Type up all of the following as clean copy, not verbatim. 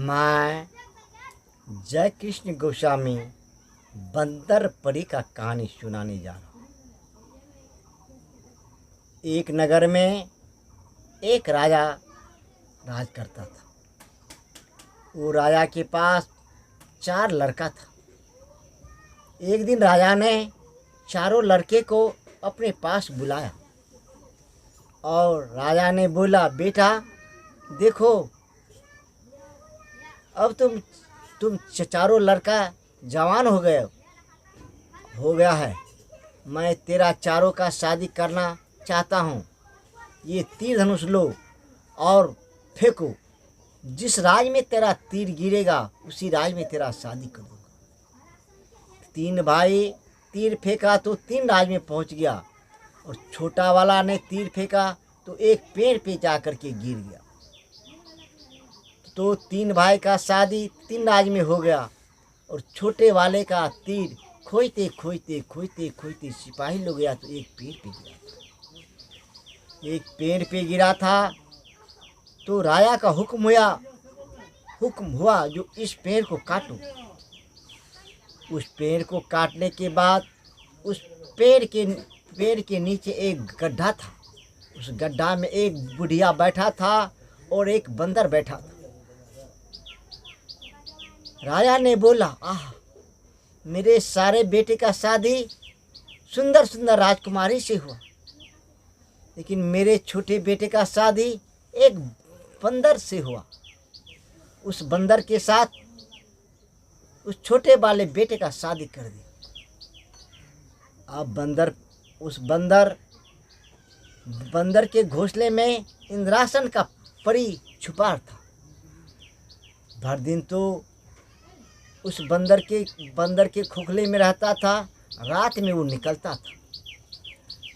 मैं जय कृष्ण गोस्वामी बंदर परी का कहानी सुनाने जा रहा हूँ। एक नगर में एक राजा राज करता था। वो राजा के पास 4 लड़का था। एक दिन राजा ने चारों लड़के को अपने पास बुलाया और राजा ने बोला, बेटा देखो, अब तुम चारों लड़का जवान हो गया है। मैं तेरा चारों का शादी करना चाहता हूँ। ये तीर धनुष लो और फेंको। जिस राज में तेरा तीर गिरेगा उसी राज में तेरा शादी कर दूँगा। 3 भाई तीर फेंका तो 3 राज में पहुँच गया और छोटा वाला ने तीर फेंका तो एक पेड़ पे जाकर के गिर गया। तो 3 भाई का शादी 3 राज में हो गया और छोटे वाले का तीर खोजते खोजते खोजते खोजते सिपाही लोग गया तो एक पेड़ पे गिरा था। तो राजा का हुक्म हुआ जो इस पेड़ को काटो। उस पेड़ को काटने के बाद उस पेड़ के नीचे एक गड्ढा था। उस गड्ढा में एक बुढ़िया बैठा था और एक बंदर बैठा था। राजा ने बोला, आह, मेरे सारे बेटे का शादी सुंदर सुंदर राजकुमारी से हुआ, लेकिन मेरे छोटे बेटे का शादी एक बंदर से हुआ। उस बंदर के साथ उस छोटे वाले बेटे का शादी कर दिया। अब बंदर के घोंसले में इंद्रासन का परी छुपा था। भर दिन तो उस बंदर के खोखले में रहता था, रात में वो निकलता था।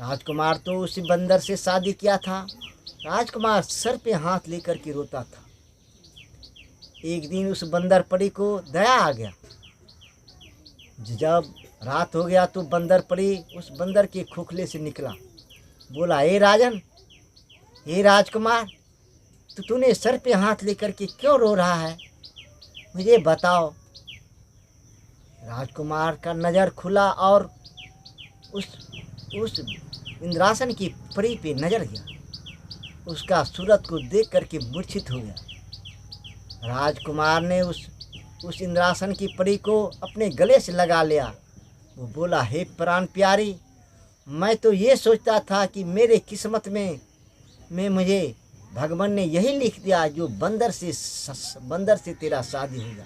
राजकुमार तो उस बंदर से शादी किया था। राजकुमार सर पे हाथ लेकर के रोता था। एक दिन उस बंदर परी को दया आ गया। जब रात हो गया तो बंदर परी उस बंदर के खोखले से निकला। बोला, हे राजन, हे राजकुमार, तो तूने सर पे हाथ लेकर के क्यों रो रहा है, मुझे बताओ। राजकुमार का नज़र खुला और उस इंद्रासन की परी पे नजर गया। उसका सूरत को देख करके मूर्छित हो गया। राजकुमार ने उस इंद्रासन की परी को अपने गले से लगा लिया। वो बोला, हे प्राण प्यारी, मैं तो ये सोचता था कि मेरे किस्मत में मुझे भगवान ने यही लिख दिया जो बंदर से तेरा शादी होगा,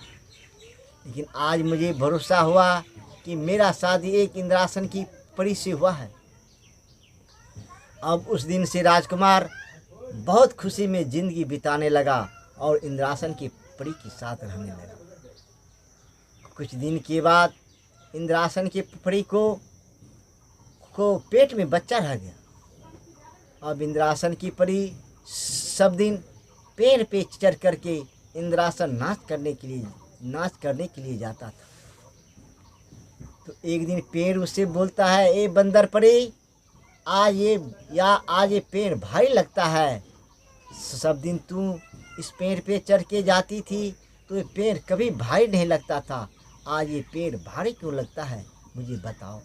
लेकिन आज मुझे भरोसा हुआ कि मेरा शादी एक इंद्रासन की परी से हुआ है। अब उस दिन से राजकुमार बहुत खुशी में जिंदगी बिताने लगा और इंद्रासन की परी के साथ रहने लगा। कुछ दिन के बाद इंद्रासन की परी को पेट में बच्चा रह गया। अब इंद्रासन की परी सब दिन पेड़ पे चढ़ करके इंद्रासन नाच करने के लिए जाता था। तो एक दिन पेड़ उससे बोलता है, ए बंदर परी, आज ये पेड़ भारी लगता है। सब दिन तू इस पेड़ पे चढ़ के जाती थी तो ये पेड़ कभी भारी नहीं लगता था, आज ये पेड़ भारी क्यों लगता है, मुझे बताओ।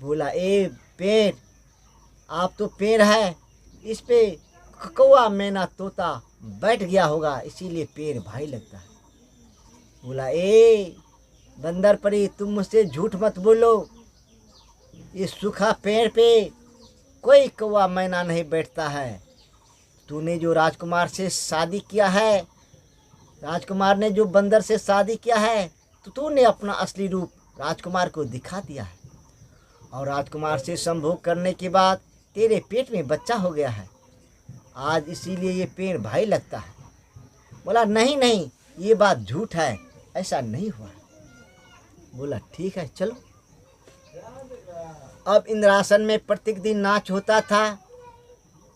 बोला, ए पेड़, आप तो पेड़ है, इस पे कौवा मैना तोता बैठ गया होगा, इसीलिए पेड़ भारी लगता है। बोला, ए बंदर परी, तुम मुझसे झूठ मत बोलो। ये सूखा पेड़ पे कोई कौवा मैना नहीं बैठता है। तूने जो राजकुमार से शादी किया है, राजकुमार ने जो बंदर से शादी किया है, तो तूने अपना असली रूप राजकुमार को दिखा दिया है और राजकुमार से संभोग करने के बाद तेरे पेट में बच्चा हो गया है, आज इसीलिए ये पेड़ भाई लगता है। बोला, नहीं, ये बात झूठ है, ऐसा नहीं हुआ। बोला, ठीक है, चलो। अब इंद्रासन में प्रत्येक दिन नाच होता था।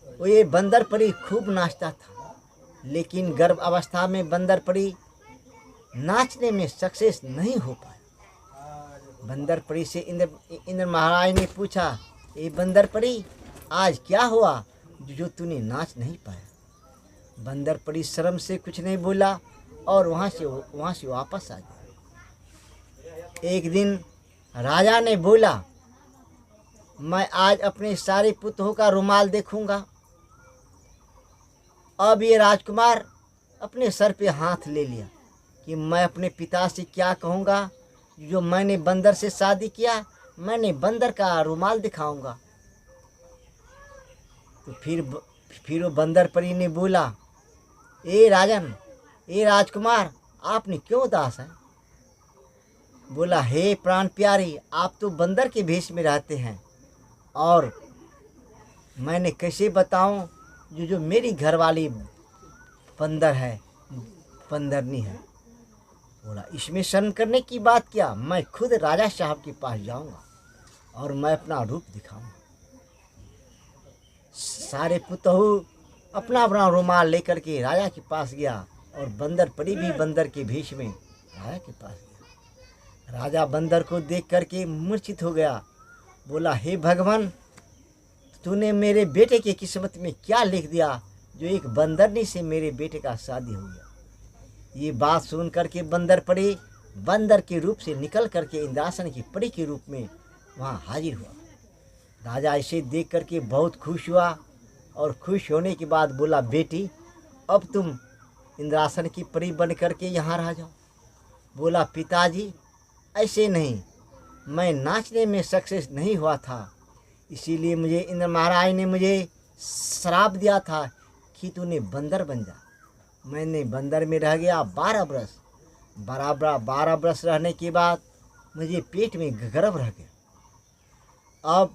वो ये बंदर परी खूब नाचता था, लेकिन गर्भ अवस्था में बंदर परी नाचने में सक्सेस नहीं हो पाया। बंदर परी से इंद्र महाराज ने पूछा, ए बंदर परी, आज क्या हुआ जो तूने नाच नहीं पाया। बंदर परी शर्म से कुछ नहीं बोला और वहाँ से वापस आ गया। एक दिन राजा ने बोला, मैं आज अपने सारे पुत्रों का रुमाल देखूंगा। अब ये राजकुमार अपने सर पे हाथ ले लिया कि मैं अपने पिता से क्या कहूँगा, जो मैंने बंदर से शादी किया, मैंने बंदर का रुमाल दिखाऊंगा। तो फिर वो बंदर परी ने बोला, ए राजन, ए राजकुमार, आपने क्यों उदास है? बोला, हे प्राण प्यारे, आप तो बंदर के भेष में रहते हैं, और मैंने कैसे बताऊं, जो मेरी घरवाली बंदर है, बंदरनी है। बोला, इसमें शर्म करने की बात क्या, मैं खुद राजा साहब के पास जाऊंगा और मैं अपना रूप दिखाऊंगा। सारे पुतहु अपना अपना रुमाल लेकर के राजा के पास गया, और बंदर परी भी बंदर के भेष में राजा के पास गया। राजा बंदर को देख करके मूर्छित हो गया। बोला, हे भगवान, तूने मेरे बेटे की किस्मत में क्या लिख दिया, जो एक बंदरनी से मेरे बेटे का शादी हो गया। ये बात सुन करके बंदर परी बंदर के रूप से निकल करके इंद्रासन की परी के रूप में वहाँ हाजिर हुआ। राजा इसे देख करके बहुत खुश हुआ, और खुश होने के बाद बोला, बेटी, अब तुम इंद्रासन की परी बन करके यहाँ रह जाओ। बोला, पिताजी, ऐसे नहीं, मैं नाचने में सक्सेस नहीं हुआ था, इसीलिए मुझे इंद्र महाराज ने मुझे श्राप दिया था कि तूने बंदर बन जा। मैंने बंदर में रह गया 12 बरस। 12 बरस रहने के बाद मुझे पेट में गर्भ रह गया। अब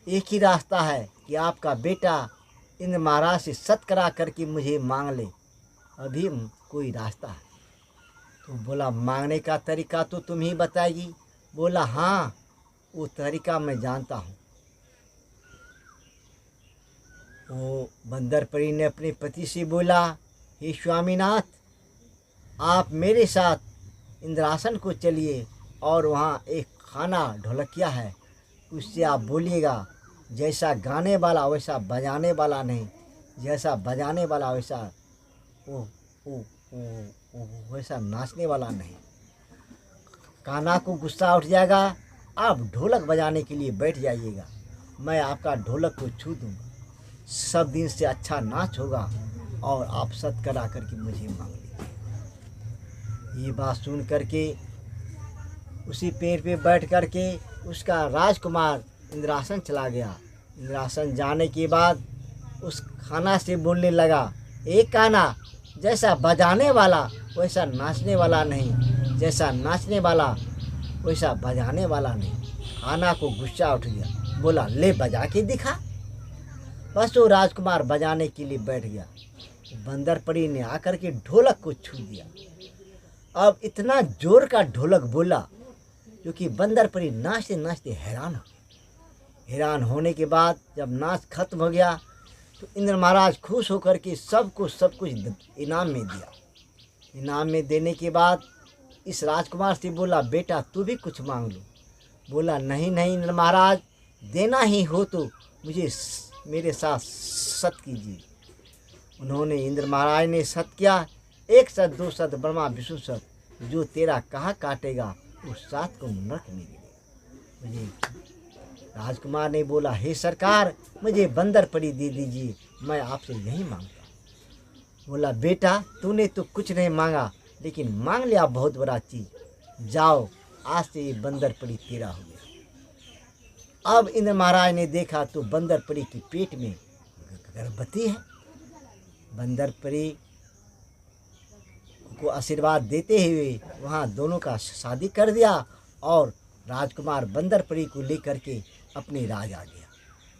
एक ही रास्ता है कि आपका बेटा इंद्र महाराज से सत करा करके मुझे मांग ले, अभी कोई रास्ता है। तो बोला, मांगने का तरीका तो तुम ही बताएगी। बोला, हाँ, वो तरीका मैं जानता हूँ। वो बंदर परी ने अपने पति से बोला, हे स्वामीनाथ, आप मेरे साथ इंद्रासन को चलिए, और वहाँ एक खाना ढोलकिया है, उससे आप बोलिएगा, जैसा गाने वाला वैसा बजाने वाला नहीं, जैसा बजाने वाला वैसा वैसा नाचने वाला नहीं। काना को गुस्सा उठ जाएगा, आप ढोलक बजाने के लिए बैठ जाइएगा, मैं आपका ढोलक को छू दूंगा, सब दिन से अच्छा नाच होगा, और आप सत करा करके मुझे मांग लीजिए। ये बात सुन करके उसी पेड़ पे बैठ करके उसका राजकुमार इंद्रासन चला गया। इंद्रासन जाने के बाद उस खाना से बोलने लगा, एक काना, जैसा बजाने वाला वैसा नाचने वाला नहीं, जैसा नाचने वाला वैसा बजाने वाला नहीं। खाना को गुस्सा उठ गया, बोला, ले बजा के दिखा। बस वो राजकुमार बजाने के लिए बैठ गया। बंदर परी ने आकर के ढोलक को छू दिया। अब इतना जोर का ढोलक बोला, क्योंकि बंदर परी नाचते नाचते हैरान हो गई। हैरान होने के बाद जब नाच खत्म हो गया, तो इंद्र महाराज खुश होकर के सबको सब कुछ इनाम में दिया। इनाम में देने के बाद इस राजकुमार से बोला, बेटा, तू भी कुछ मांग लो। बोला, नहीं नहीं इंद्र महाराज, देना ही हो तो मुझे मेरे साथ सत कीजिए। उन्होंने इंद्र महाराज ने सत किया, 1 सत 2 सत ब्रह्मा विष्णु सत, जो तेरा कहा काटेगा उस सात को नरक में मिलेगा। मुझे राजकुमार ने बोला, हे सरकार, मुझे बंदर परी दे दीजिए, मैं आपसे यही मांगता हूँ। बोला, बेटा, तूने तो कुछ नहीं मांगा, लेकिन मांग लिया बहुत बड़ा चीज़, जाओ, आज से ये बंदर परी तेरा हो गया। अब इंद्र महाराज ने देखा तो बंदर परी के पेट में गर्भवती है। बंदर परी को आशीर्वाद देते हुए वहाँ दोनों का शादी कर दिया, और राजकुमार बंदर परी को लेकर के अपने राज आ गया।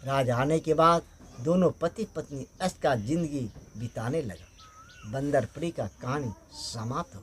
राज आने के बाद दोनों पति पत्नी ऐश का जिंदगी बिताने लगा। बंदर परी का कहानी समाप्त हो।